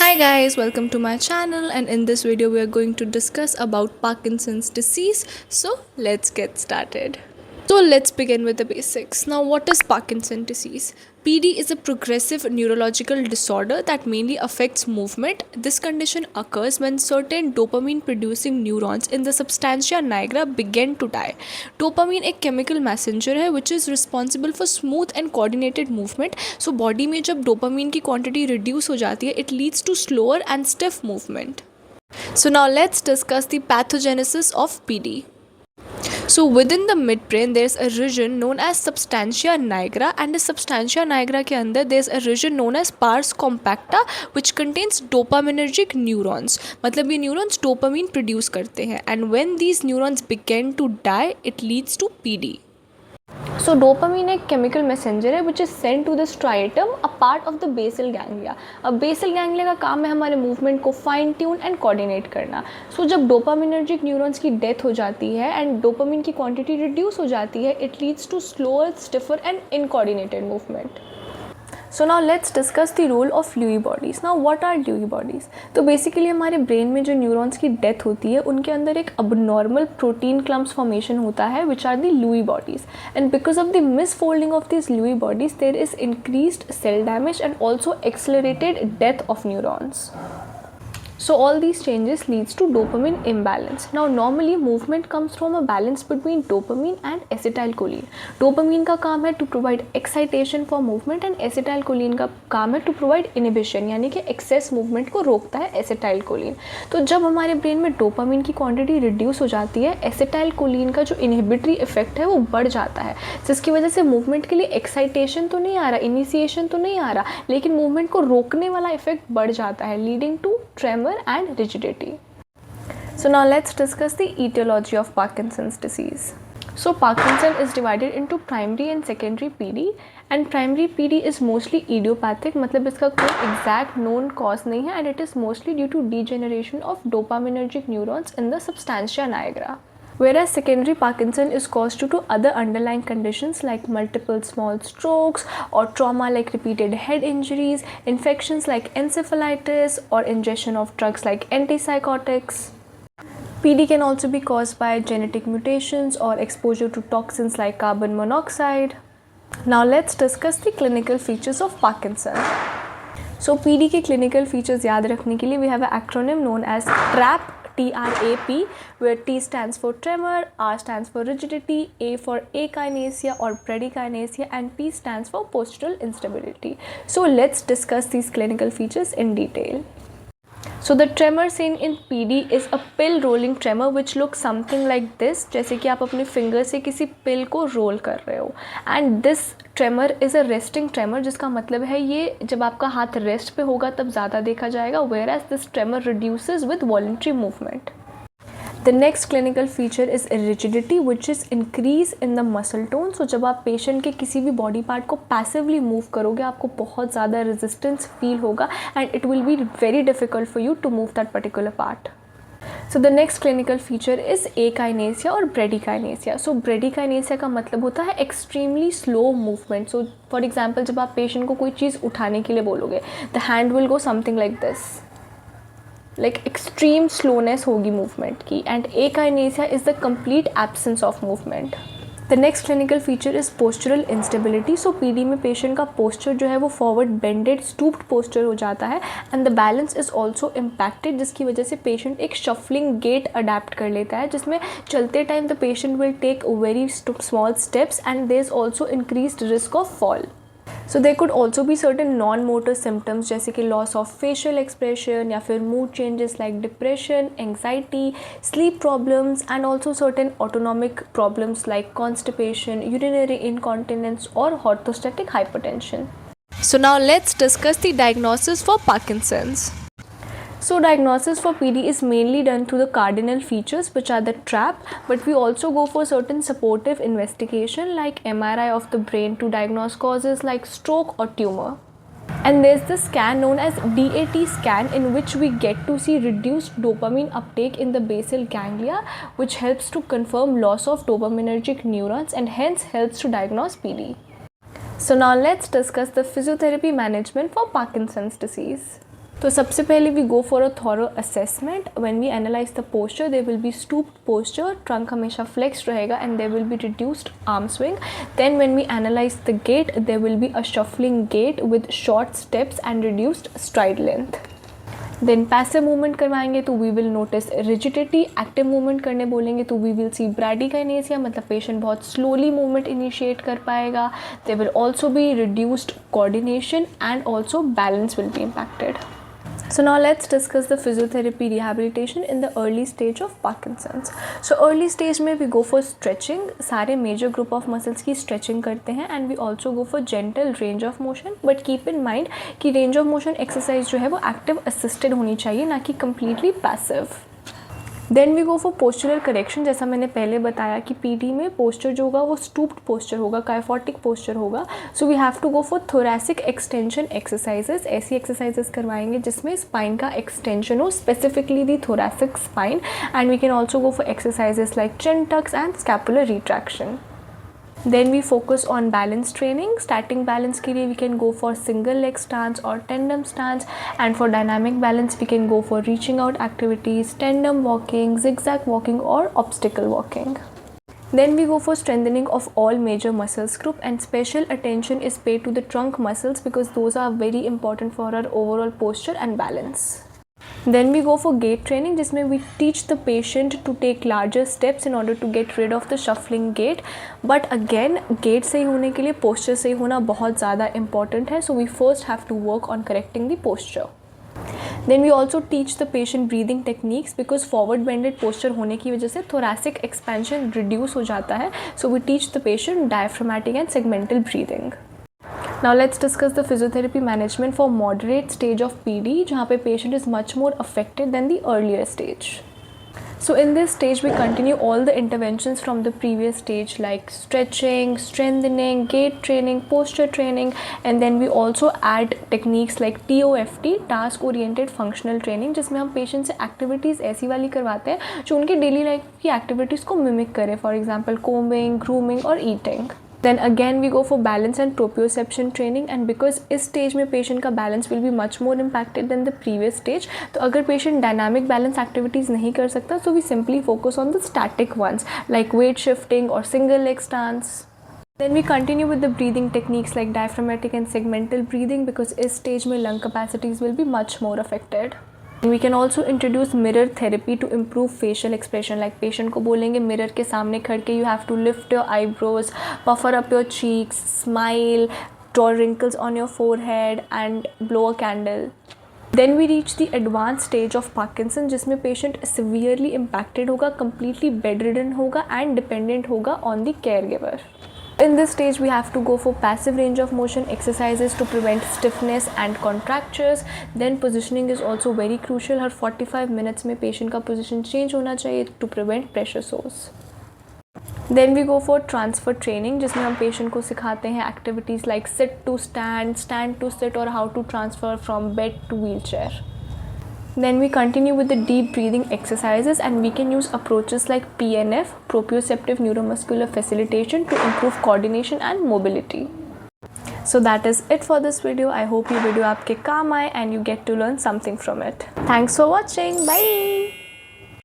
Hi guys, welcome to my channel, and in this video we are going to discuss about Parkinson's disease. So let's get started. So let's begin with the basics. Now, what is Parkinson's disease? PD is a progressive neurological disorder that mainly affects movement. This condition occurs when certain dopamine producing neurons in the substantia nigra begin to die. Dopamine एक chemical messenger है which is responsible for smooth and coordinated movement. So body में जब dopamine की quantity reduce हो जाती है, it leads to slower and stiff movement. So now let's discuss the pathogenesis of PD. So within the midbrain there's a region known as substantia nigra, and the substantia nigra के अंदर there's a region known as pars compacta which contains dopaminergic neurons. मतलब ये neurons dopamine produce करते हैं, and when these neurons begin to die it leads to PD. So dopamine एक chemical messenger है which is sent to the striatum, a part of the basal ganglia. अब basal ganglia का काम है हमारे movement को fine tune and coordinate करना. So जब dopaminergic neurons की death हो जाती है and dopamine की quantity reduce हो जाती है, it leads to slower, stiffer and incoordinated movement. So now let's discuss the role of Lewy bodies. Now what are Lewy bodies? तो basically हमारे brain में जो neurons की death होती है उनके अंदर एक abnormal protein clumps formation होता है which are the Lewy bodies, and because of the misfolding of these Lewy bodies there is increased cell damage and also accelerated death of neurons. So all these changes leads to dopamine imbalance. Now normally movement comes from a balance between dopamine and acetylcholine. Dopamine का काम है to provide excitation for movement and acetylcholine का काम है to provide inhibition, यानी कि excess movement को रोकता है acetylcholine. तो जब हमारे brain में dopamine की quantity reduce हो जाती है, acetylcholine का जो inhibitory effect है वो बढ़ जाता है, जिसकी वजह से movement के लिए excitation तो नहीं आ रहा, initiation तो नहीं आ रहा, लेकिन movement को रोकने वाला effect बढ़ जाता है, leading to tremor and rigidity. So now let's discuss the etiology of Parkinson's disease. So Parkinson is divided into primary and secondary PD, and primary PD is mostly idiopathic, मतलब इसका कोई exact known cause नहीं है, and it is mostly due to degeneration of dopaminergic neurons in the substantia nigra. Whereas secondary Parkinson is caused due to other underlying conditions like multiple small strokes or trauma like repeated head injuries, infections like encephalitis, or ingestion of drugs like antipsychotics. PD can also be caused by genetic mutations or exposure to toxins like carbon monoxide. Now let's discuss the clinical features of Parkinson. So PD के clinical features याद रखने के लिए we have an acronym known as TRAP, TRAP, where T stands for tremor, R stands for rigidity, A for akinesia or bradykinesia, and P stands for postural instability. So let's discuss these clinical features in detail. So the tremor seen in PD is a pill rolling tremor which looks something like this, जैसे कि आप अपने finger से किसी pill को roll कर रहे हो, and this tremor is a resting tremor, जिसका मतलब है ये जब आपका हाथ rest पे होगा तब ज़्यादा देखा जाएगा, whereas this tremor reduces with voluntary movement. The next clinical feature is rigidity, which is increase in the muscle tone. So जब आप patient के किसी भी body part को passively move करोगे आपको बहुत ज़्यादा resistance feel होगा, and it will be very difficult for you to move that particular part. So the next clinical feature is akinesia or bradykinesia. So bradykinesia का मतलब होता है extremely slow movement. So for example जब आप patient को कोई चीज़ उठाने के लिए बोलोगे, the hand will go something like this. Like extreme slowness होगी movement की, and akinesia is the complete absence of movement. The next clinical feature is postural instability. So PD में patient का posture जो है वो forward bended stooped posture हो जाता है, and the balance is also impacted, जिसकी वजह से patient एक shuffling gait adapt कर लेता है, जिसमें चलते time the patient will take very small steps, and there is also increased risk of fall. So there could also be certain non-motor symptoms जैसे कि loss of facial expression या फिर mood changes like depression, anxiety, sleep problems, and also certain autonomic problems like constipation, urinary incontinence, or orthostatic hypertension. So now let's discuss the diagnosis for Parkinson's. So diagnosis for PD is mainly done through the cardinal features, which are the TRAP, but we also go for certain supportive investigation like MRI of the brain to diagnose causes like stroke or tumor. And there's the scan known as DAT scan, in which we get to see reduced dopamine uptake in the basal ganglia, which helps to confirm loss of dopaminergic neurons and hence helps to diagnose PD. So now let's discuss the physiotherapy management for Parkinson's disease. तो सबसे पहले we go for a thorough assessment. When we analyze the posture there will be stooped posture, trunk हमेशा flexed रहेगा and there will be reduced arm swing. Then when we analyze the gait there will be a shuffling gait with short steps and reduced stride length. Then passive movement करवाएंगे तो we will notice rigidity. Active movement करने बोलेंगे तो we will see ब्रैडिकाइनेसिया, मतलब patient बहुत slowly movement initiate कर पाएगा. They will also be reduced coordination and also balance will be impacted. So now let's discuss the physiotherapy rehabilitation in the early stage of Parkinson's. So early stage में we go for stretching. सारे major group of muscles की stretching करते हैं and we also go for gentle range of motion. But keep in mind कि range of motion exercise जो है वो active assisted होनी चाहिए, ना कि completely passive. Then we go for postural correction. जैसा मैंने पहले बताया कि पीडी में पोस्चर जो होगा वो स्टूप्ड पोस्चर होगा, काइफोटिक पोस्चर होगा. So we have to go for thoracic extension exercises. ऐसी एक्सरसाइजेस करवाएंगे जिसमें स्पाइन का एक्सटेंशन हो, specifically the thoracic spine. And we can also go for exercises like chin tucks and scapular retraction. Then we focus on balance training. Static balance के लिए we can go for single leg stance or tandem stance, and for dynamic balance we can go for reaching out activities, tandem walking, zigzag walking or obstacle walking. Then we go for strengthening of all major muscles group, and special attention is paid to the trunk muscles because those are very important for our overall posture and balance. Then we go for gait training जिसमें we teach the patient to take larger steps in order to get rid of the shuffling gait. But again gait सही होने के लिए posture सही होना बहुत ज़्यादा important है, so we first have to work on correcting the posture. Then we also teach the patient breathing techniques because forward bended posture होने की वजह से thoracic expansion reduce हो जाता है, so we teach the patient diaphragmatic and segmental breathing. Now let's discuss the physiotherapy management for moderate stage of PD, जहाँ पे patient is much more affected than the earlier stage. So in this stage we continue all the interventions from the previous stage like stretching, strengthening, gait training, posture training, and then we also add techniques like TOFT, task oriented functional training, जिसमें हम patient से activities ऐसी वाली करवाते हैं जो उनके daily life की activities को mimic करे, for example combing, grooming और eating. Then again we go for balance and proprioception training, and because इस stage में patient का balance will be much more impacted than the previous stage, तो अगर patient dynamic balance activities नहीं कर सकता so we simply focus on the static ones like weight shifting or single leg stance. Then we continue with the breathing techniques like diaphragmatic and segmental breathing because इस stage में lung capacities will be much more affected. We can also introduce mirror therapy to improve facial expression. Like patient को बोलेंगे mirror के सामने खड़ के you have to lift your eyebrows, puffer up your cheeks, smile, draw wrinkles on your forehead and blow a candle. Then we reach the advanced stage of Parkinson जिसमें patient severely impacted होगा, completely bedridden होगा and dependent होगा on the caregiver. In this stage we have to go for passive range of motion exercises to prevent stiffness and contractures. Then positioning is also very crucial. Her 45 minutes में patient का position change होना चाहिए to prevent pressure sores. Then we go for transfer training जिसमें हम patient को सिखाते हैं activities like sit to stand, stand to sit और how to transfer from bed to wheelchair. Then we continue with the deep breathing exercises, and we can use approaches like PNF, proprioceptive neuromuscular facilitation, to improve coordination and mobility. So that is it for this video. I hope ये video आपके काम आए and you get to learn something from it. Thanks for watching. Bye.